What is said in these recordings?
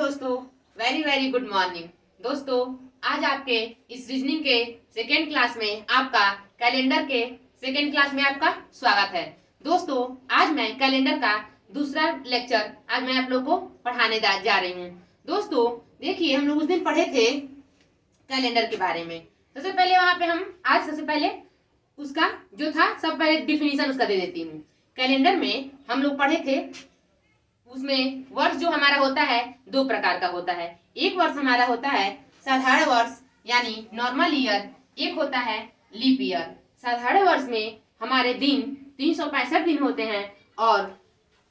दोस्तों, very very good morning. दोस्तों, आज आपके इस रीजनिंग के सेकेंड क्लास में आपका कैलेंडर के सेकेंड क्लास में आपका स्वागत है। दोस्तों, आज मैं कैलेंडर का दूसरा लेक्चर आज मैं आप लोग को पढ़ाने जा रही हूँ। दोस्तों देखिए, हम लोग उस दिन पढ़े थे कैलेंडर के बारे में। सबसे पहले वहां पे हम आज सबसे पहले उसका जो था सब पहले डिफिनीशन उसका दे देती हूँ। कैलेंडर में हम लोग पढ़े थे, उसमें वर्ष जो हमारा होता है दो प्रकार का होता है। एक वर्ष हमारा होता है साधारण वर्ष यानी नॉर्मल ईयर, एक होता है लीप ईयर। साधारण वर्ष में हमारे दिन 365 दिन होते हैं और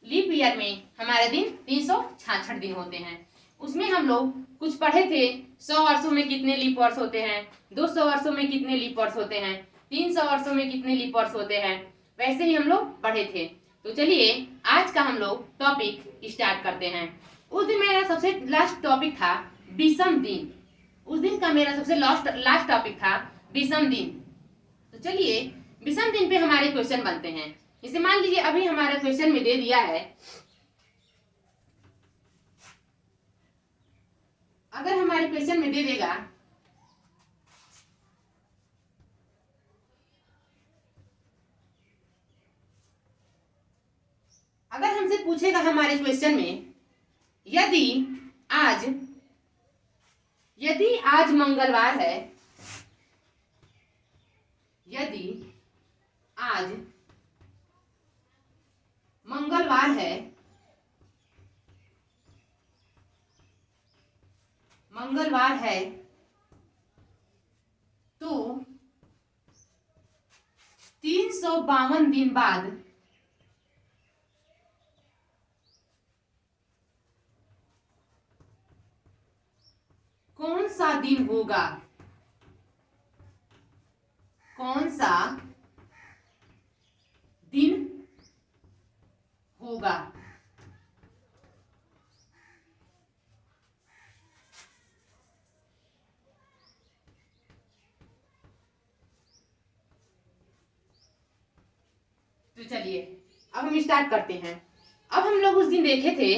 लीप ईयर में हमारे दिन 366 दिन होते हैं। उसमें हम लोग कुछ पढ़े थे, 100 वर्षों में कितने लीप वर्ष होते हैं, 200 वर्षों में कितने लीप वर्ष होते हैं, 300 वर्षों में कितने लीप वर्ष होते हैं, वैसे ही हम लोग पढ़े थे। तो चलिए आज का हम लोग टॉपिक स्टार्ट करते हैं। उस दिन मेरा सबसे लास्ट टॉपिक था विषम दिन। उस दिन का मेरा सबसे लास्ट टॉपिक था विषम दिन। तो चलिए विषम दिन पे हमारे क्वेश्चन बनते हैं। इसे मान लीजिए अभी हमारा क्वेश्चन में दे दिया है, अगर हमारे क्वेश्चन में दे देगा अगर हमसे पूछेगा हमारे क्वेश्चन में यदि आज मंगलवार है, यदि आज मंगलवार है, तो 352 दिन बाद कौन सा दिन होगा, कौन सा दिन होगा। तो चलिए अब हम स्टार्ट करते हैं। अब हम लोग उस दिन देखे थे,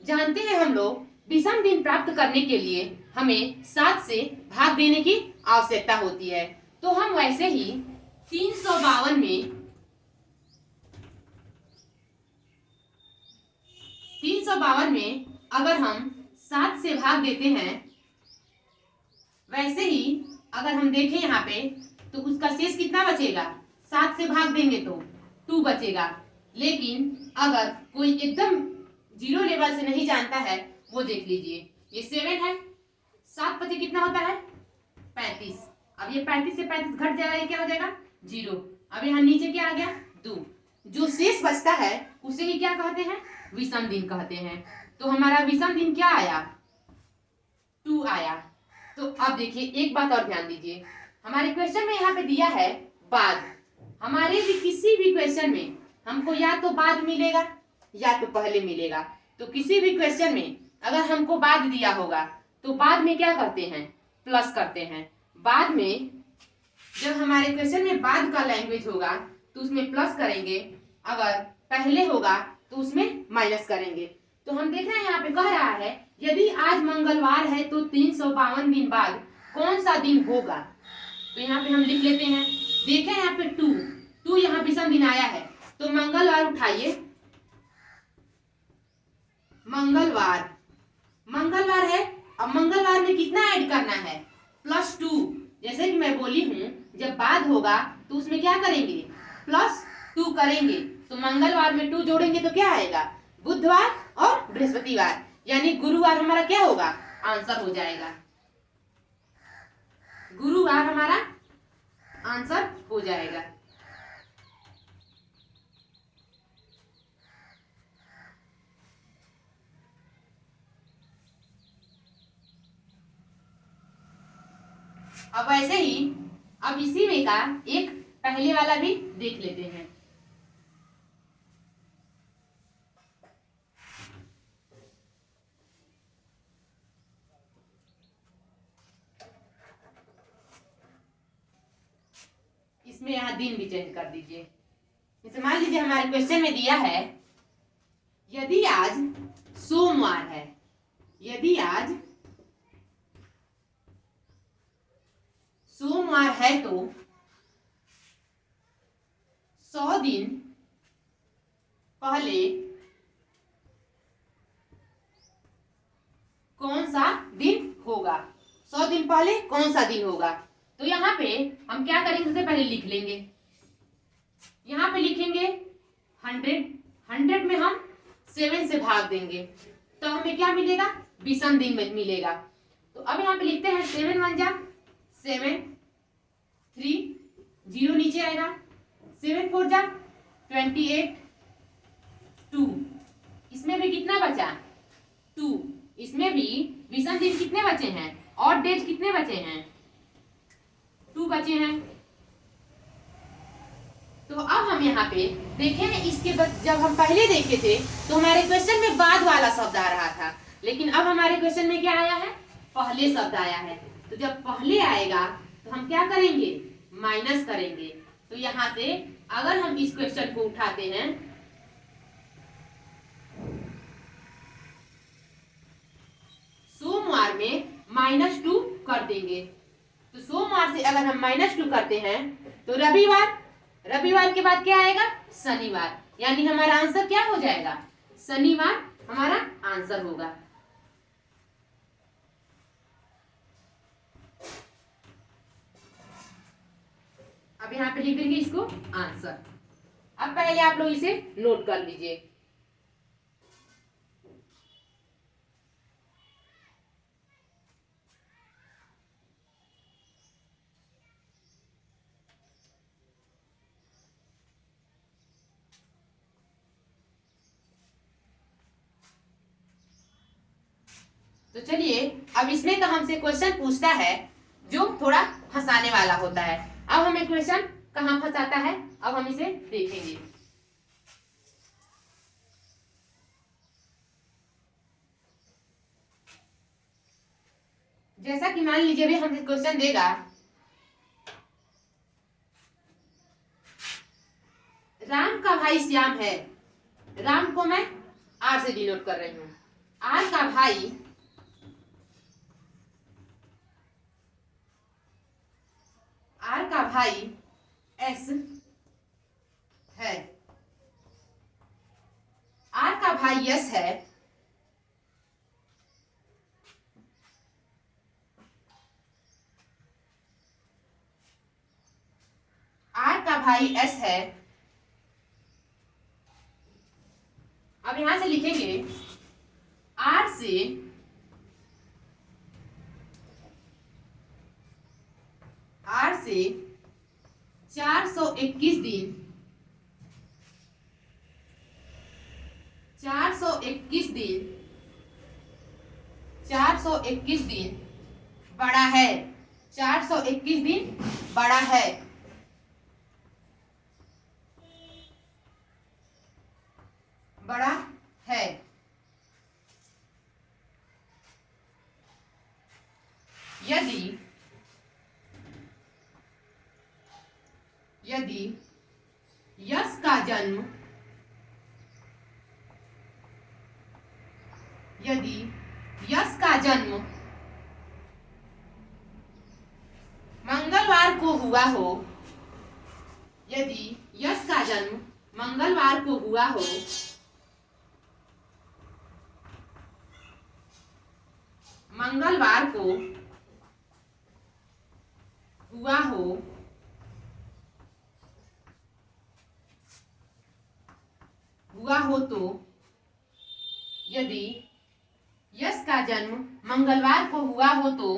जानते हैं हम लोग विषम दिन प्राप्त करने के लिए हमें 7 से भाग देने की आवश्यकता होती है। तो हम वैसे ही 352 में अगर हम 7 से भाग देते हैं, वैसे ही अगर हम देखें यहाँ पे तो उसका शेष कितना बचेगा, 7 से भाग देंगे तो 2 बचेगा। लेकिन अगर कोई एकदम जीरो लेवल से नहीं जानता है वो देख लीजिए, ये 7 है, 7 बचे कितना होता है 35। अब ये 35 से 35 घट जाएगा, ये क्या हो जाएगा 0। अब यहाँ नीचे क्या आ गया 2। जो शेष बचता है उसे ही क्या कहते हैं, विषम दिन कहते हैं। तो हमारा विषम दिन क्या आया 2 आया। तो अब देखिए एक बात और ध्यान दीजिए, हमारे क्वेश्चन में यहाँ पे दिया है बाद। हमारे भी किसी भी क्वेश्चन में हमको या तो बाद मिलेगा या तो पहले मिलेगा। तो किसी भी क्वेश्चन में अगर हमको बाद दिया होगा तो बाद में क्या करते हैं, प्लस करते हैं। बाद में जब हमारे क्वेश्चन में बाद का लैंग्वेज होगा तो उसमें प्लस करेंगे, अगर पहले होगा तो उसमें माइनस करेंगे। तो हम देख रहे हैं यहाँ पे कह रहा है यदि आज मंगलवार है तो 352 दिन बाद कौन सा दिन होगा। तो यहाँ पे हम लिख लेते हैं, देखें यहाँ पे 2 यहाँ विषम दिन आया है तो मंगलवार उठाइए, मंगलवार है। अब मंगलवार में कितना ऐड करना है +2। जैसे कि मैं बोली हूं जब बाद होगा तो उसमें क्या करेंगे +2 करेंगे। तो मंगलवार में 2 जोड़ेंगे तो क्या आएगा बुधवार और बृहस्पतिवार, यानी गुरुवार हमारा क्या होगा आंसर हो जाएगा, गुरुवार हमारा आंसर हो जाएगा। अब ऐसे ही अब इसी में का एक पहले वाला भी देख लेते हैं। इसमें यहाँ दिन भी चेंज कर दीजिए। जैसे मान लीजिए हमारे क्वेश्चन में दिया है यदि आज सोमवार है, यदि आज सोमवार है तो 100 दिन पहले कौन सा दिन होगा? 100 दिन पहले कौन सा दिन होगा? तो यहाँ पे हम क्या करेंगे, सबसे पहले लिख लेंगे। यहाँ पे लिखेंगे 100 में हम 7 से भाग देंगे तो हमें क्या मिलेगा? 20 दिन में मिलेगा। तो अब यहाँ पे लिखते हैं 7 1 जा 7, 3 0 नीचे आएगा, 7 4 जा 28, 2 इसमें भी कितना बचा? 2 इसमें भी 20 दिन कितने बचे हैं? और डेज कितने बचे हैं? 2 बचे हैं। तो अब हम यहाँ पे देखें, इसके बाद जब हम पहले देखे थे तो हमारे क्वेश्चन में बाद वाला शब्द आ रहा था, लेकिन अब हमारे क्वेश्चन में क्या आया है? पहले शब्द आया है। तो जब पहले आएगा तो हम क्या करेंगे? माइनस करेंगे। तो यहाँ से अगर हम इस क्वेश्चन को उठाते हैं, सोमवार में -2 कर देंगे। तो सोमवार से अगर हम -2 करते हैं तो रविवार के बाद क्या आएगा? शनिवार। यानी हमारा आंसर क्या हो जाएगा? शनिवार हमारा आंसर होगा। अब यहाँ पे लिख देंगे इसको आंसर। अब पहले आप लोग इसे नोट कर लीजिए। तो चलिए, अब इसमें का हमसे क्वेश्चन पूछता है जो थोड़ा फंसाने वाला होता है। अब हमें क्वेश्चन कहाँ फंसाता है, अब हम इसे देखेंगे। जैसा कि मान लीजिए भी हमसे क्वेश्चन देगा, राम का भाई श्याम है। राम को मैं आर से डिनोट कर रही हूं। आर का भाई एस है। आर का भाई यस है। आर का भाई एस है। अब यहां से लिखेंगे आर से 421 दिन 421 दिन बड़ा है। 421 दिन बड़ा है। यदि यश का जन्म मंगलवार को हुआ हो, यदि यश का जन्म मंगलवार को हुआ हो, तो यदि यश का जन्म मंगलवार को हुआ हो तो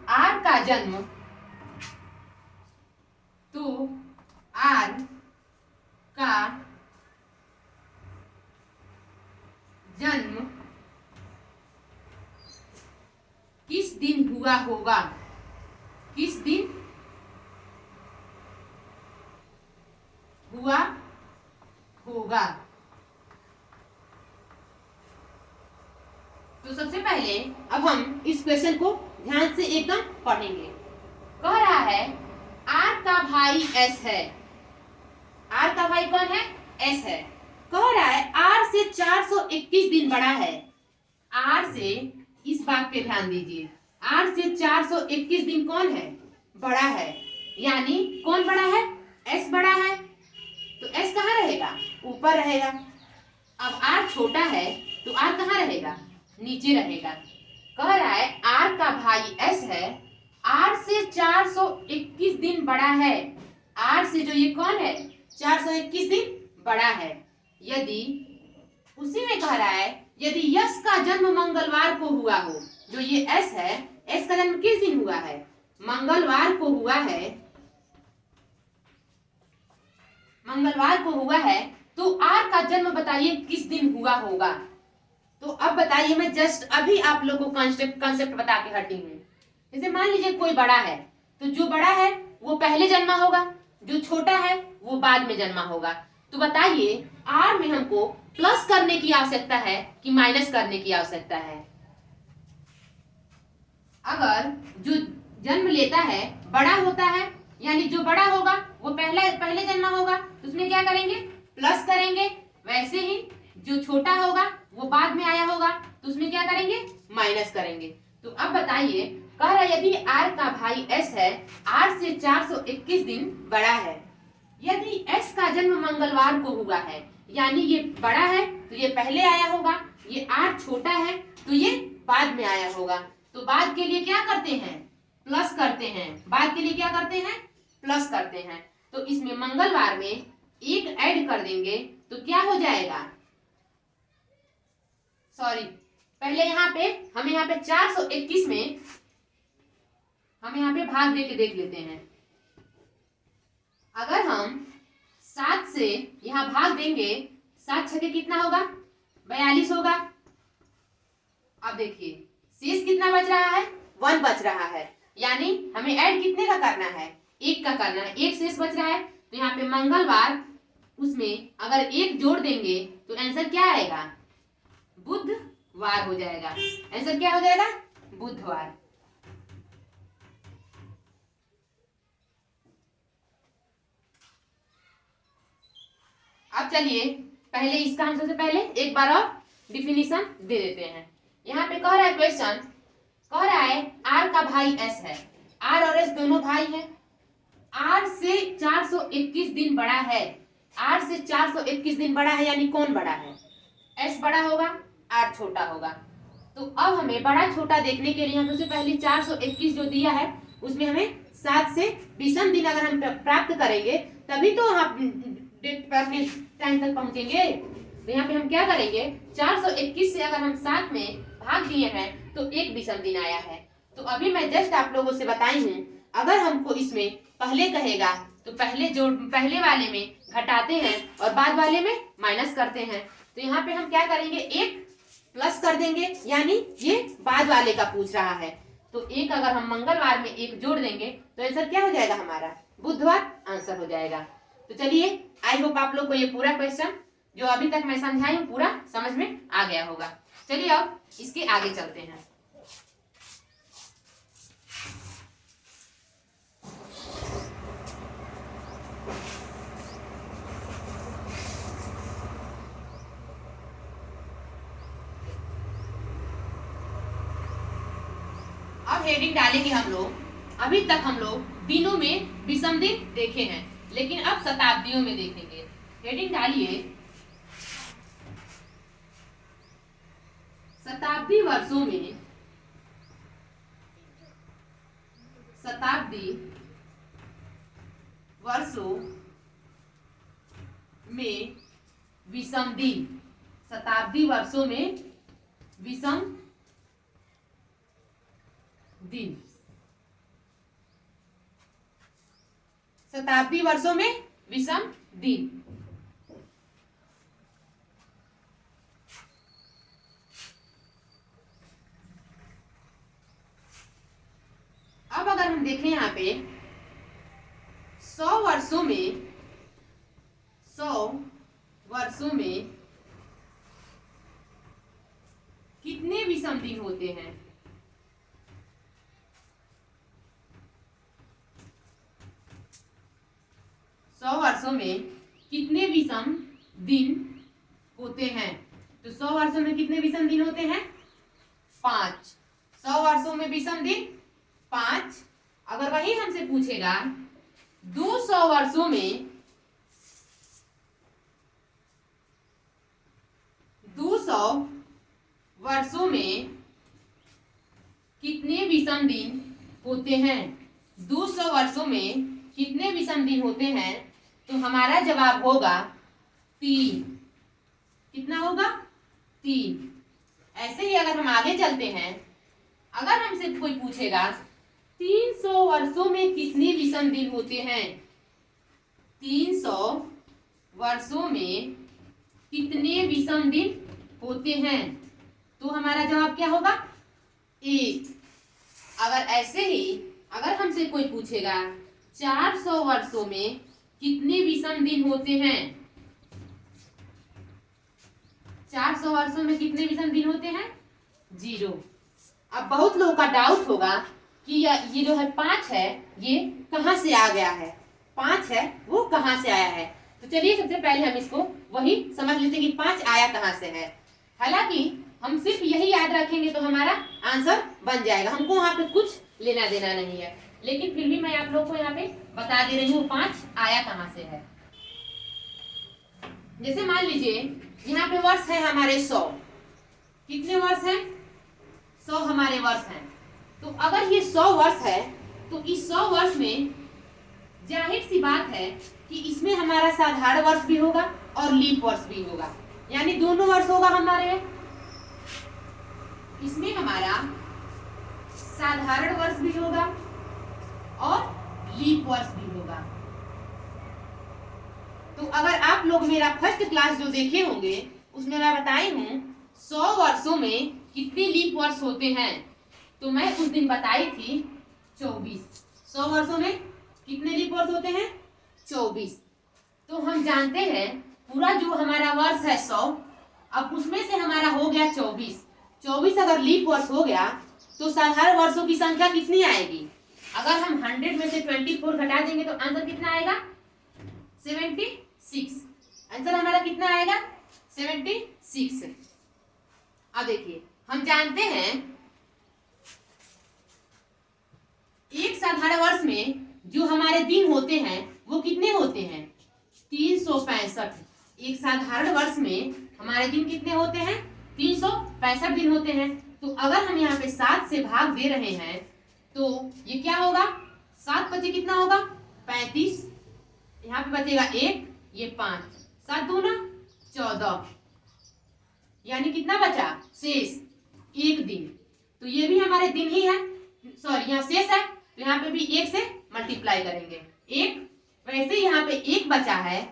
आर का जन्म किस दिन हुआ होगा? किस दिन हुआ होगा? तो सबसे पहले अब हम इस क्वेश्चन को ध्यान से एकदम पढ़ेंगे। कह रहा है आर का भाई एस है। आर का भाई कौन है? एस है। कह रहा है आर से 421 दिन बड़ा है। आर से, इस बात पे ध्यान दीजिए, आर से 421 दिन कौन है? बड़ा है। यानी कौन बड़ा है? एस बड़ा है। तो एस कहाँ रहेगा? ऊपर रहेगा। अब आर छोटा है तो आर कहाँ रहेगा? नीचे रहेगा। कह रहा है आर का भाई एस है, आर से 421 दिन बड़ा है। आर से जो ये कौन है? 421 दिन बड़ा है। यदि, उसी में कह रहा है यदि यश का जन्म मंगलवार को हुआ हो, जो ये एस है, एस का जन्म किस दिन हुआ है? मंगलवार को हुआ है। मंगलवार को हुआ है तो आर का जन्म बताइए किस दिन हुआ होगा? तो अब बताइए, मैं जस्ट अभी आप लोगों को कंसेप्ट बता के हटी हूँ। जैसे मान लीजिए कोई बड़ा है, तो जो बड़ा है वो पहले जन्मा होगा, जो छोटा है वो बाद में जन्मा होगा। तो बताइए आर में हमको प्लस करने की आवश्यकता है कि माइनस करने की आवश्यकता है? अगर जो जन्म लेता है बड़ा होता है, यानी जो बड़ा होगा वो पहले जन्मा होगा, तो उसमें क्या करेंगे? प्लस करेंगे। वैसे ही जो छोटा होगा वो बाद में आया होगा, तो उसमें क्या करेंगे? माइनस करेंगे। तो अब बताइए, कह रहा है यदि आर का भाई एस है, आर से 421 दिन बड़ा है। यदि एस का जन्म मंगलवार को हुआ है, यानी ये बड़ा है तो ये पहले आया होगा, ये आर छोटा है तो ये बाद में आया होगा। तो बाद के लिए क्या करते हैं? प्लस करते हैं। बाद के लिए क्या करते हैं? प्लस करते हैं। तो इसमें मंगलवार में एक ऐड कर देंगे तो क्या हो जाएगा? सॉरी, पहले हमें यहाँ पे 421 में हम यहाँ पे भाग दे के देख लेते हैं। अगर हम 7 से यहाँ भाग देंगे, 7 छके कितना होगा? 42 होगा। अब देखिए शेष कितना बच रहा है? 1 बच रहा है। यानी हमें ऐड कितने का करना है? 1 का करना है। 1 शेष बच रहा है तो यहाँ पे मंगलवार, उसमें अगर 1 जोड़ देंगे तो आंसर क्या आएगा? बुधवार हो जाएगा। आंसर क्या हो जाएगा? बुधवार। अब चलिए पहले इसका आंसर से पहले एक बार और डिफिनीशन दे देते हैं। यहाँ पे कह रहा है क्वेश्चन, कह रहा है आर का भाई एस है। आर और एस दोनों भाई हैं। आर से 421 दिन बड़ा है। आर से 421 दिन बड़ा है, यानी कौन बड़ा है? एस बड़ा होगा, आर छोटा होगा। तो अब हमें बड़ा छोटा देखने के लिए हम सबसे पहले 421 जो दिया है उसमें हमें 7 से विषम दिन अगर हम प्राप्त करेंगे तभी तो हम टाइम तक पहुंचेंगे। तो यहाँ पे हम क्या करेंगे? 421 से अगर हम 7 में भाग दिए हैं तो एक विषम दिन आया है। तो अभी मैं जस्ट आप लोगों से बताई हूँ, अगर हमको इसमें पहले कहेगा तो पहले वाले में घटाते हैं और बाद वाले में माइनस करते हैं। तो यहाँ पे हम क्या करेंगे? एक प्लस कर देंगे, यानी ये बाद वाले का पूछ रहा है। तो एक अगर हम मंगलवार में 1 जोड़ देंगे तो आंसर क्या हो जाएगा हमारा? बुधवार आंसर हो जाएगा। तो चलिए, आई होप आप लोग को ये पूरा क्वेश्चन जो अभी तक मैं समझाई हूँ पूरा समझ में आ गया होगा। चलिए अब इसके आगे चलते हैं। अब हेडिंग डालेंगे हम लोग। अभी तक हम लोग दिनों में विषम दिन देखे हैं, लेकिन अब शताब्दियों में देखेंगे। हेडिंग डालिए शताब्दी वर्षों में, शताब्दी वर्षों में विषम दिन। शताब्दी वर्षों में विषम दिन। शताब्दी वर्षों में विषम दिन। अब अगर हम देखें यहाँ पे 100 वर्षों में, 100 वर्षों में कितने विषम दिन होते हैं? वर्षों में कितने विषम दिन होते हैं? तो 100 वर्षों में कितने विषम दिन होते हैं? 5। 100 वर्षों में विषम दिन 5। अगर वही हमसे पूछेगा 200 वर्षों में 200 वर्षों में कितने विषम दिन होते हैं? 200 वर्षों में कितने विषम दिन होते हैं? तो हमारा जवाब होगा 3। कितना होगा? 3। ऐसे ही अगर हम आगे चलते हैं, अगर हमसे कोई पूछेगा 300 वर्षों में कितने विषम दिन होते हैं? 300 वर्षों में कितने विषम दिन होते हैं? तो हमारा जवाब क्या होगा? 1। अगर ऐसे ही अगर हमसे कोई पूछेगा 400 वर्षों में कितने विषम दिन होते हैं? 400 वर्षों में कितने विषम दिन होते हैं? 0। अब बहुत लोगों का डाउट होगा कि ये जो है 5 है, ये कहाँ से आ गया है? 5 है वो कहाँ से आया है? तो चलिए सबसे पहले हम इसको वही समझ लेते हैं कि 5 आया कहाँ से है। हालांकि हम सिर्फ यही याद रखेंगे तो हमारा आंसर बन जाएगा, हमको वहां पे कुछ लेना देना नहीं है, लेकिन फिर भी मैं आप लोग को यहाँ पे बता दे रही हूँ 5 आया कहाँ से है। जैसे मान लीजिए यहाँ पे वर्ष है हमारे 100। कितने वर्ष हैं? 100 हमारे वर्ष हैं। तो अगर ये 100 वर्ष है तो इस 100 वर्ष में जाहिर सी बात है कि इसमें हमारा साधारण वर्ष भी होगा और लीप वर्ष भी होगा, यानी दोनों वर्ष होगा हमारे। इसमें हमारा साधारण वर्ष भी होगा और लीप वर्ष भी होगा। तो अगर आप लोग मेरा फर्स्ट क्लास जो देखे होंगे उसमें मैं बताई हूँ 100 वर्षों में कितने लीप वर्ष होते हैं, तो मैं उस दिन बताई थी 24। 100 वर्षों में कितने लीप वर्ष होते हैं? 24। तो हम जानते हैं पूरा जो हमारा वर्ष है 100, अब उसमें से हमारा हो गया 24। 24 अगर लीप वर्ष हो गया तो साधारण वर्षों की संख्या कितनी आएगी? अगर हम 100 में से 24 घटा देंगे तो आंसर कितना आएगा? 76। आंसर हमारा कितना आएगा? 76। अब देखिए हम जानते हैं एक साधारण वर्ष में जो हमारे दिन होते हैं वो कितने होते हैं? 365। एक साधारण वर्ष में हमारे दिन कितने होते हैं? 365 दिन होते हैं। तो अगर हम यहाँ पे 7 से भाग दे रहे हैं तो ये क्या होगा? 7 बचे कितना होगा? 35। यहाँ पे बचेगा 1, ये 5, 7 दूना 14, यानी कितना बचा? शेष 1 दिन। तो ये भी हमारे दिन ही है, सॉरी यहाँ शेष है तो यहाँ पे भी 1 से मल्टीप्लाई करेंगे 1। वैसे यहाँ पे 1 बचा है,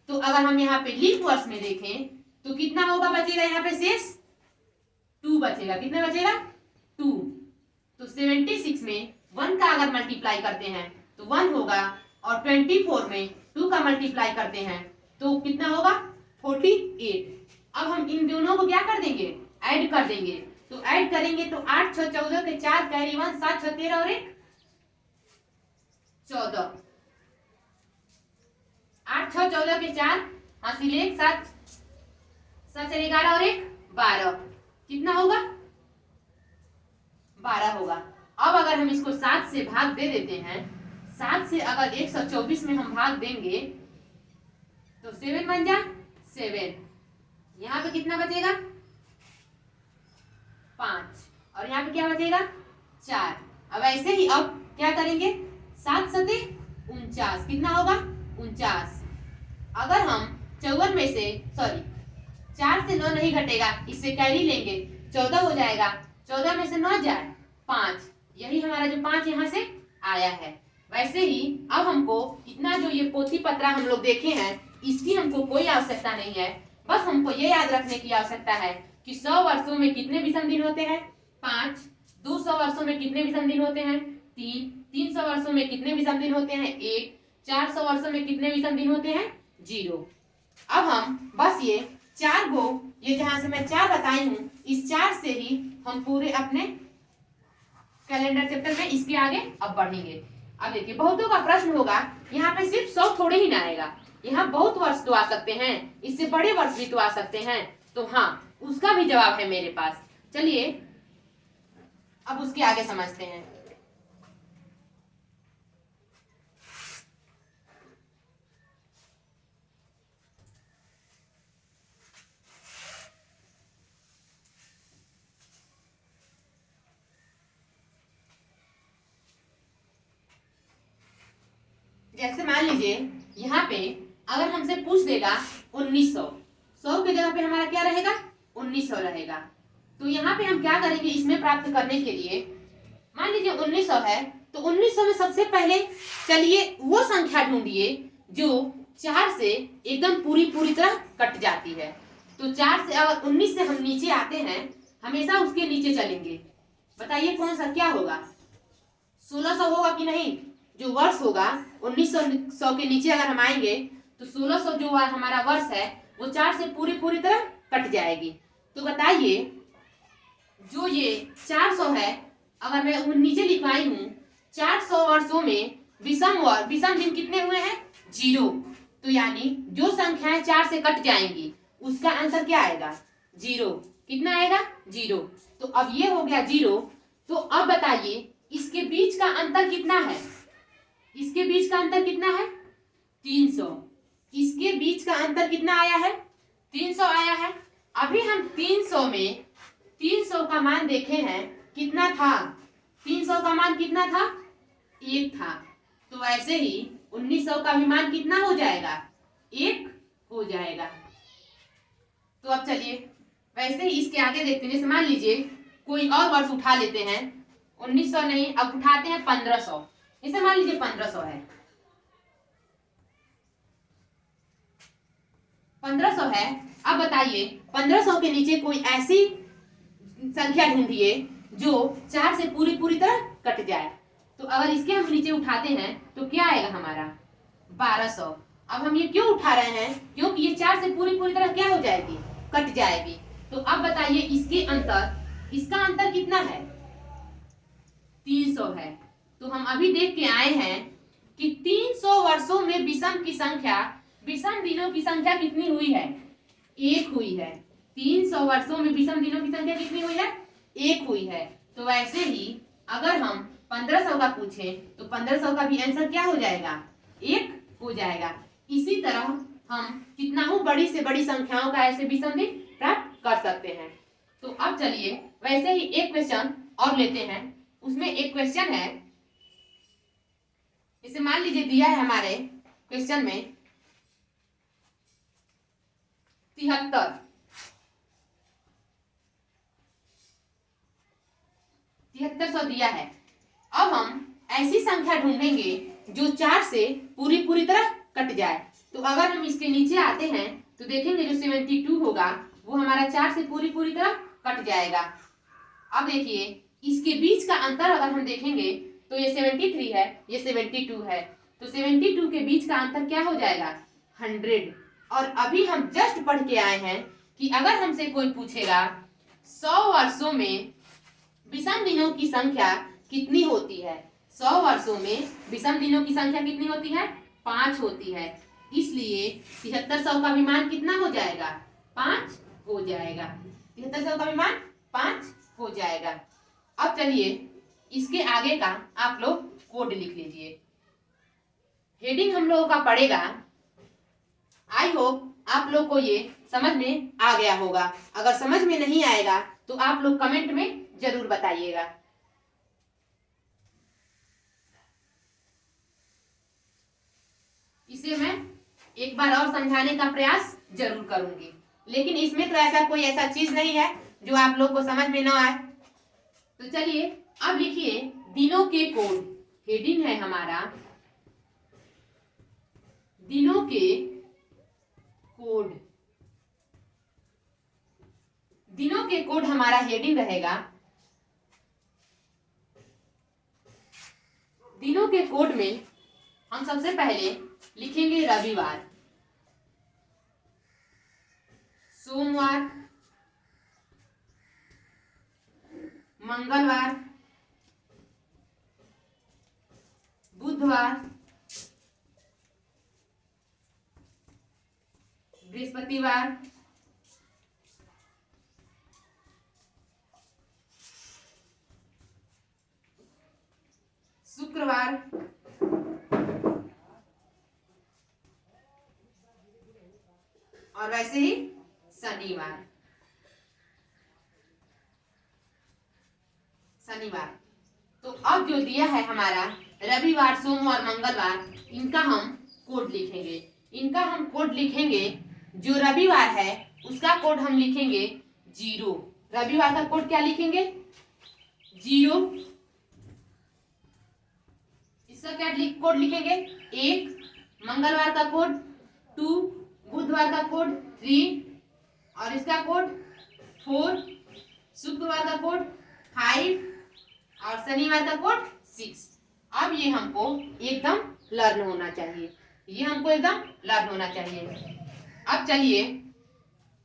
तो अगर हम यहाँ पे लीप वर्ष में देखें तो कितना होगा? बचेगा यहाँ पे शेष 2 बचेगा। कितना बचेगा? 2। तो 76 में 1 का अगर मल्टीप्लाई करते हैं तो 1 होगा, और 24 में 2 का मल्टीप्लाई करते हैं तो कितना होगा? 48। अब हम इन दोनों को क्या कर देंगे? ऐड कर देंगे। तो ऐड करेंगे तो 8 6 14 के 4 कैरी 1 7 6 13 और 1 14। 8 6 14 के 4 हासिल 1 7 7 4 11 और 1 12। कितना होगा? 12 होगा। अब अगर हम इसको 7 से भाग दे देते हैं, 7 से अगर 124 में हम भाग देंगे तो 7 बन जा 7। यहाँ पे कितना बचेगा? 5, और यहाँ पे क्या बचेगा? 4। अब ऐसे ही अब क्या करेंगे? 7 सते 49। कितना होगा? 49। अगर हम 54 में से सॉरी 4 से 9 नहीं घटेगा, इससे कैरी लेंगे 14 हो जाएगा। 14 में से 9 जाए 5, यही हमारा जो 5 यहाँ से आया है। वैसे ही अब हमको इतना जो ये पोथी पत्रा हम लोग देखे हैं इसकी हमको कोई आवश्यकता नहीं है, बस हमको ये याद रखने की आवश्यकता है कि 100 वर्षों में कितने विषम दिन होते हैं? 5। 200 वर्षों में कितने विषम दिन होते हैं? 3। 300 वर्षों में कितने विषम दिन होते हैं? 1। 400 वर्षों में कितने विषम दिन होते हैं? 0। अब हम बस ये 4 गो, ये जहां से मैं 4 बताई हूँ, इस 4 से ही हम पूरे अपने कैलेंडर चैप्टर में इसके आगे अब बढ़ेंगे। अब देखिए बहुतों का प्रश्न होगा यहाँ पे सिर्फ 100 थोड़े ही ना आएगा, यहाँ बहुत वर्ष तो आ सकते हैं, इससे बड़े वर्ष भी तो आ सकते हैं। तो हाँ, उसका भी जवाब है मेरे पास। चलिए अब उसके आगे समझते हैं। जैसे मान लीजिए यहाँ पे अगर हमसे पूछ देगा 1900, 100 की जगह पे हमारा क्या रहेगा, 1900 रहेगा। तो यहाँ पे हम क्या करेंगे, इसमें प्राप्त करने के लिए, मान लीजिए 1900 है, तो 1900 में सबसे पहले चलिए वो संख्या ढूंढिए जो 4 से एकदम पूरी पूरी तरह कट जाती है। तो 4 से अगर 19 से हम नीचे आते हैं, हमेशा उसके नीचे चलेंगे। बताइए कौन सा क्या होगा, 1600 होगा कि नहीं। जो वर्ष होगा 1900 के नीचे अगर हम आएंगे तो 1600 जो हमारा वर्ष है वो 4 से पूरी पूरी तरह कट जाएगी। तो बताइए जो ये 400 है, अगर मैं नीचे लिखवाई हूँ 400 वर्षों में विषम दिन कितने हुए हैं, 0। तो यानी जो संख्याएं 4 से कट जाएंगी उसका आंसर क्या आएगा, 0। कितना आएगा, 0। तो अब ये हो गया 0। तो अब बताइए इसके बीच का अंतर कितना है, इसके बीच का अंतर कितना है, 300। इसके बीच का अंतर कितना आया है, 300 आया है। अभी हम 300 में 300 का मान देखे हैं कितना था, 300 का मान कितना था, 1 था। तो वैसे ही 1900 का भी मान कितना हो जाएगा, 1 हो जाएगा। तो अब चलिए वैसे ही इसके आगे देखते हैं। जैसे मान लीजिए कोई और वर्ष उठा लेते हैं, 1900 नहीं, अब उठाते हैं 1500। इसे मान लीजिए 1500 है, 1500 है। अब बताइए 1500 के नीचे कोई ऐसी संख्या ढूंढिए जो 4 से पूरी पूरी तरह कट जाए। तो अगर इसके हम नीचे उठाते हैं तो क्या आएगा हमारा, 1200। अब हम ये क्यों उठा रहे हैं, क्योंकि ये 4 से पूरी पूरी तरह क्या हो जाएगी, कट जाएगी। तो अब बताइए इसके अंतर, इसका अंतर कितना है, 300 है। तो हम अभी देख के आए हैं कि 300 वर्षों में विषम की संख्या, विषम दिनों की संख्या कितनी हुई है, 1 हुई है। 300 वर्षों में विषम दिनों की संख्या कितनी हुई है, 1 हुई है। तो वैसे ही अगर हम 1500 का पूछें तो 1500 का भी आंसर क्या हो जाएगा, 1 हो जाएगा। इसी तरह हम कितना हो बड़ी से बड़ी संख्याओं का ऐसे विषम दिन प्राप्त कर सकते हैं। तो अब चलिए वैसे ही एक क्वेश्चन और लेते हैं। उसमें एक क्वेश्चन है, इसे मान लीजिए दिया है हमारे क्वेश्चन में 7300 दिया है। अब हम ऐसी संख्या ढूंढेंगे जो 4 से पूरी पूरी तरह कट जाए। तो अगर हम इसके नीचे आते हैं तो देखेंगे जो 72 होगा वो हमारा 4 से पूरी पूरी तरह कट जाएगा। अब देखिए इसके बीच का अंतर अगर हम देखेंगे तो ये 73 है, ये 72 है। तो 72 के बीच का अंतर क्या हो जाएगा, 100। और अभी हम जस्ट पढ़ के आए हैं कि अगर हमसे कोई पूछेगा 100 वर्षों में विषम दिनों की संख्या कितनी होती है, 100 वर्षों में विषम दिनों की संख्या कितनी होती है, 5 होती है। इसलिए 7300 का भी मान कितना हो जाएगा, 5 हो जाएगा। 7300 का भी मान 5 हो जाएगा। अब चलिए इसके आगे का आप लोग कोड लिख लीजिए। हेडिंग हम लोगों का पड़ेगा। आई होप आप लोग को ये समझ में आ गया होगा। अगर समझ में नहीं आएगा तो आप लोग कमेंट में जरूर बताइएगा। इसे मैं एक बार और समझाने का प्रयास जरूर करूंगी, लेकिन इसमें तो ऐसा कोई ऐसा चीज नहीं है जो आप लोग को समझ में ना आए। तो चलिए अब लिखिए दिनों के कोड। हेडिंग है हमारा दिनों के कोड। दिनों के कोड हमारा हेडिंग रहेगा। दिनों के कोड में हम सबसे पहले लिखेंगे रविवार, सोमवार, मंगलवार, बुधवार, बृहस्पतिवार, शुक्रवार, और वैसे ही शनिवार। तो अब जो दिया है हमारा रविवार, सोमवार, मंगलवार, इनका हम कोड लिखेंगे। जो रविवार है उसका कोड हम लिखेंगे 0। रविवार का कोड क्या लिखेंगे? 0। इसका क्या कोड लिखेंगे? 1। मंगलवार का कोड 2, बुधवार का कोड 3, और इसका कोड 4, शुक्रवार का कोड 5, और शनिवार का कोड 6। अब ये हमको एकदम लर्न होना चाहिए। अब चलिए,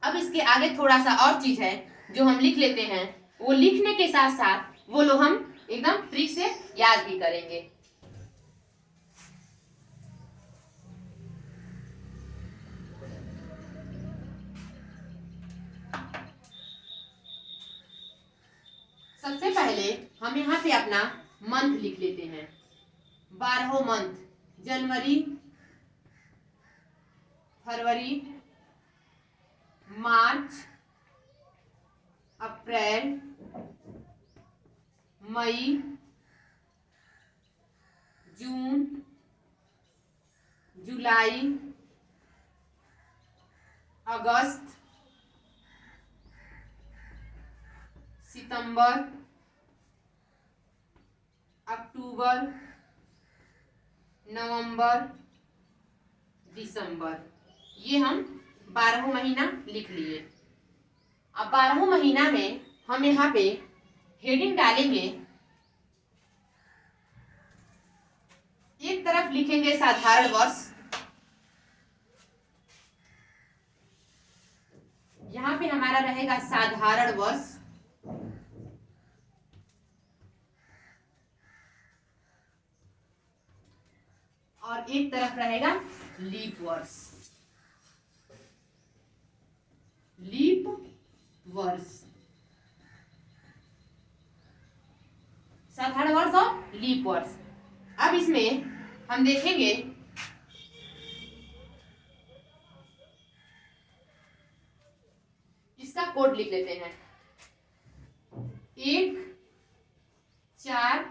अब इसके आगे थोड़ा सा और चीज है जो हम लिख लेते हैं। वो लिखने के साथ साथ वो लोग हम एकदम ट्रिक से याद भी करेंगे। सबसे पहले हम यहाँ पे अपना मंथ लिख लेते हैं। 12 मंथ, जनवरी, फरवरी, मार्च, अप्रैल, मई, जून, जुलाई, अगस्त, सितंबर, अक्टूबर, नवंबर, दिसंबर। ये हम 12 महीना लिख लिए। अब 12 महीना में हम यहाँ पे हेडिंग डालेंगे। एक तरफ लिखेंगे साधारण वर्ष, यहाँ पे हमारा रहेगा साधारण वर्ष, और एक तरफ रहेगा लीप वर्ष। साधारण वर्ष और लीप वर्ष। अब इसमें हम देखेंगे इसका कोड लिख लेते हैं। 1 4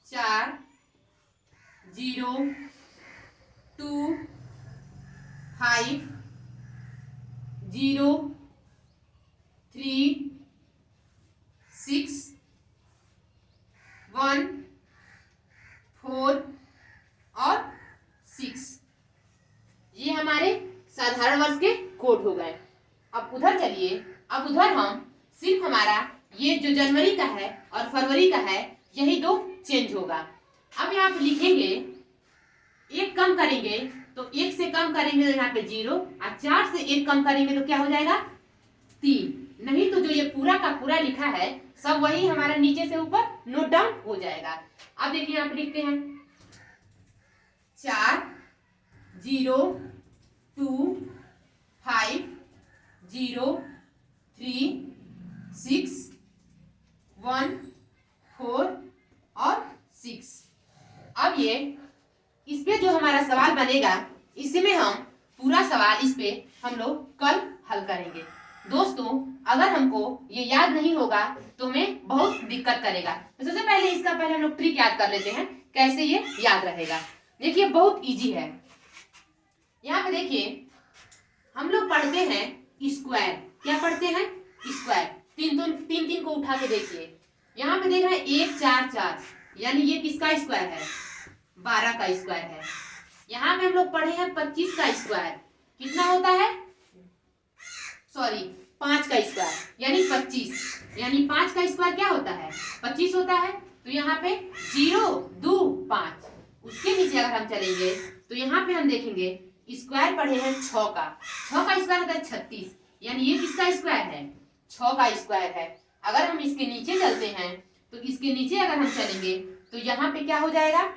4 0 2 5 0 3 6 1 4 और 6। ये हमारे साधारण वर्ष के कोड हो गए। अब उधर चलिए, अब उधर हम सिर्फ हमारा ये जो जनवरी का है और फरवरी का है, यही 2 चेंज होगा। अब यहाँ पे लिखेंगे, 1 कम करेंगे तो 1 से कम करेंगे तो यहाँ पे 0, और 4 से 1 कम करेंगे तो क्या हो जाएगा? 3। नहीं तो जो ये पूरा का पूरा लिखा है सब वही हमारा नीचे से ऊपर नोट डाउन हो जाएगा। अब देखिए यहाँ पे लिखते हैं 4 0 2 5 0 3 6 1 4 और 6। अब ये इस पे जो हमारा सवाल बनेगा, इसमें हम पूरा सवाल इस पे हम लोग कल हल करेंगे। दोस्तों, अगर हमको ये याद नहीं होगा तो हमें बहुत दिक्कत करेगा। तो सबसे पहले इसका पहले हम लोग ट्रिक याद कर लेते हैं, कैसे ये याद रहेगा। देखिए बहुत इजी है। यहाँ पे देखिए हम लोग पढ़ते हैं स्क्वायर। क्या पढ़ते हैं? स्क्वायर। 3 को उठा के देखिए, यहाँ पे देख रहे हैं 1 4 4, यानी ये किसका स्क्वायर है? 12 का स्क्वायर है। यहाँ पे हम लोग पढ़े हैं 25 का स्क्वायर। कितना होता है? 5 का स्क्वायर यानी 25, यानी 5 का स्क्वायर क्या होता है? 25 होता है। तो यहाँ पे 0 2 5, उसके नीचे अगर हम चलेंगे तो यहाँ पे हम देखेंगे स्क्वायर पढ़े हैं 6 का। 6 का स्क्वायर होता है 36, यानी ये किसका स्क्वायर है? 6 का स्क्वायर है। अगर हम इसके नीचे चलते हैं तो इसके नीचे अगर हम चलेंगे तो यहाँ पे क्या हो जाएगा?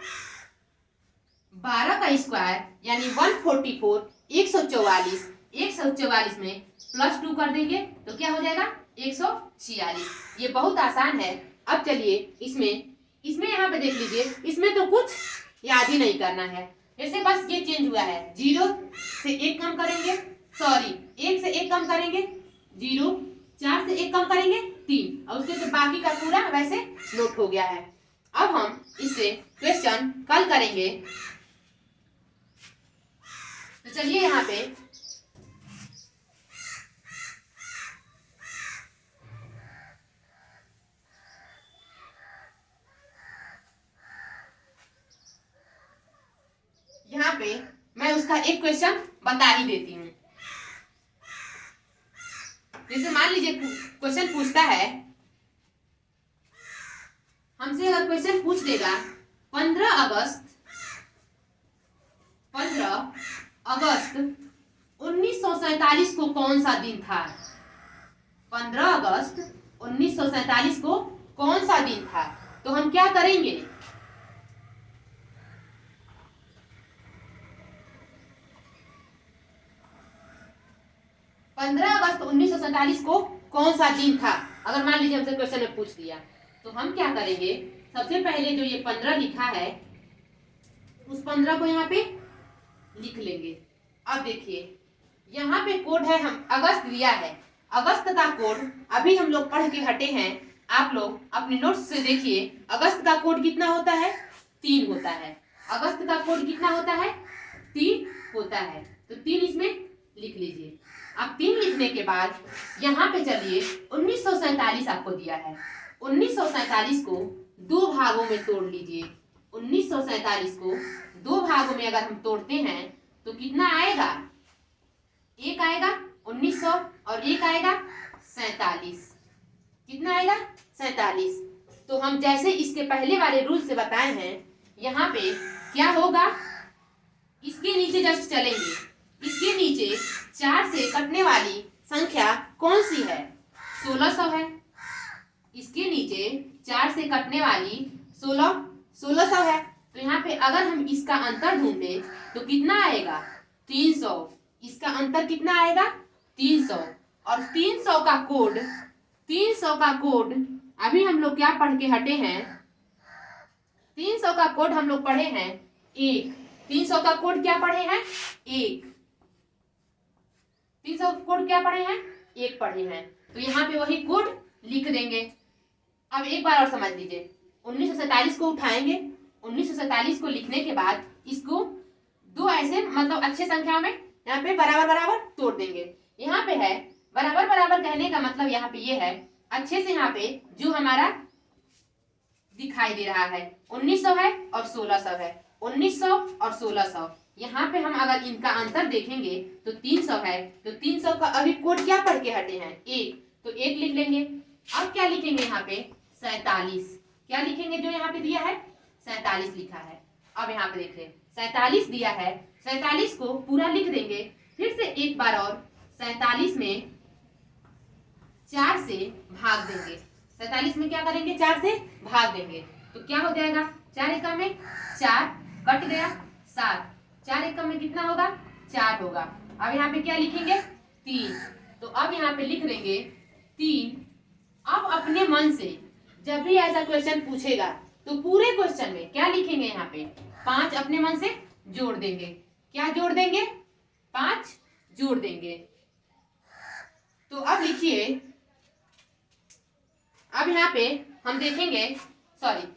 12 का स्क्वायर यानी 144, 144, 144 में +2 कर देंगे तो क्या हो जाएगा 146। ये बहुत आसान है। अब चलिए इसमें यहाँ पे देख लीजिए, इसमें तो कुछ याद ही नहीं करना है। जैसे बस ये चेंज हुआ है, 0 से 1 कम करेंगे, सॉरी 1 से 1 कम करेंगे 0, 4 से 1 कम करेंगे 3, और उसके से बाकी का पूरा वैसे नोट हो गया है। अब हम इससे क्वेश्चन कल करेंगे। तो चलिए यहाँ पे मैं उसका एक क्वेश्चन बता ही देती हूँ। जैसे मान लीजिए क्वेश्चन पूछता है हमसे, अगर क्वेश्चन पूछ देगा 15 अगस्त 1947 को कौन सा दिन था? 15 अगस्त 1947 को कौन सा दिन था? तो हम क्या करेंगे, 15 अगस्त 1947 को कौन सा दिन था, अगर मान लीजिए हमसे क्वेश्चन में पूछ दिया तो हम क्या करेंगे, सबसे पहले जो ये 15 लिखा है उस 15 को यहाँ पे लिख लेंगे। अब देखिए यहाँ पे कोड है, हम अगस्त दिया है, अगस्त का कोड अभी हम लोग पढ़ के हटे हैं। आप लोग अपने नोट्स से देखिए अगस्त का कोड कितना होता है, 3 होता है। अगस्त का कोड कितना होता है, 3 होता है। तो 3 इसमें लिख लीजिए। अब 3 लिखने के बाद यहाँ पे चलिए 1947 आपको दिया है, 1947 को 2 भागों में तोड़ लीजिए। 1947 को 2 भागों में अगर हम तोड़ते हैं तो कितना आएगा, एक आएगा 1900 और एक आएगा 47। कितना आएगा 47। तो हम जैसे इसके पहले वाले रूल से बताए हैं, यहाँ पे क्या होगा, इसके नीचे जस्ट चलेंगे, इसके नीचे 4 से कटने वाली संख्या कौन सी है, 1600 है। इसके नीचे 4 से कटने वाली 1600 है। तो यहाँ पे अगर हम इसका अंतर ढूंढे तो कितना आएगा, 300। इसका अंतर कितना आएगा, 300। और 300 का कोड अभी हम लोग क्या पढ़ के हटे हैं, 300 का कोड हम लोग पढ़े हैं 1। 300 का कोड क्या पढ़े हैं, 1। 300 कोड क्या पढ़े हैं, 1 पढ़े हैं। तो यहाँ पे वही कोड लिख देंगे। अब एक बार और समझ लीजिए, 1947 को उठाएंगे, 1947 को लिखने के बाद इसको 2 ऐसे मतलब अच्छे संख्या में यहाँ पे बराबर बराबर तोड़ देंगे। यहाँ पे है बराबर बराबर, कहने का मतलब यहाँ पे ये है अच्छे से, यहाँ पे जो हमारा दिखाई दे रहा है 1900 है और 1600 है, 1900 और 1600। यहाँ पे हम अगर इनका अंतर देखेंगे तो 300 है, तो 300 का अभी कोड क्या पढ़ के हटे हैं, 1, तो 1 लिख लेंगे। अब क्या लिखेंगे यहाँ पे, 47। क्या लिखेंगे, जो यहाँ पे दिया है 47 लिखा है। अब यहाँ पे देखिए 47 दिया है, 47 को पूरा लिख देंगे। फिर से एक बार और 47 में 4 से भाग देंगे। 47 में क्या करेंगे, 4 से भाग देंगे तो क्या हो जाएगा, 4 एकम में 4 कट गया 7, 4 एकम में कितना होगा, 4 होगा। अब यहाँ पे क्या लिखेंगे, 3। तो अब यहाँ पे लिख देंगे 3। अब अपने मन से जब भी ऐसा क्वेश्चन पूछेगा तो पूरे क्वेश्चन में क्या लिखेंगे, यहाँ पे 5 अपने मन से जोड़ देंगे। क्या जोड़ देंगे, 5 जोड़ देंगे। तो अब लिखिए, अब यहाँ पे हम देखेंगे, सॉरी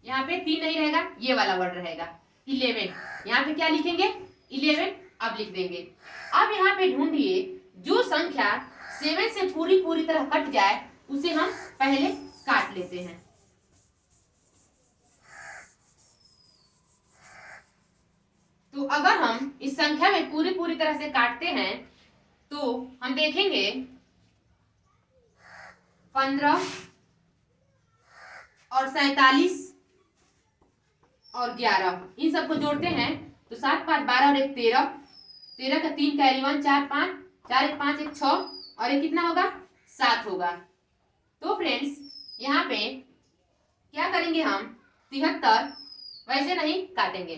यहाँ पे 3 नहीं रहेगा, ये वाला वर्ड रहेगा 11। यहाँ पे क्या लिखेंगे, 11 अब लिख देंगे। अब यहाँ पे ढूंढिए जो संख्या 7 से पूरी तरह कट जाए उसे हम पहले काट लेते हैं। तो अगर हम इस संख्या में पूरी तरह से काटते हैं तो हम देखेंगे 15 और 47 और 11, इन सबको जोड़ते हैं तो 7 5 12 और 1 13, 13 का 3 कैरी 1 4 5, 4 1 5 1 6 और ये कितना होगा, 7 होगा। तो फ्रेंड्स यहाँ पे क्या करेंगे, हम 73 वैसे नहीं काटेंगे,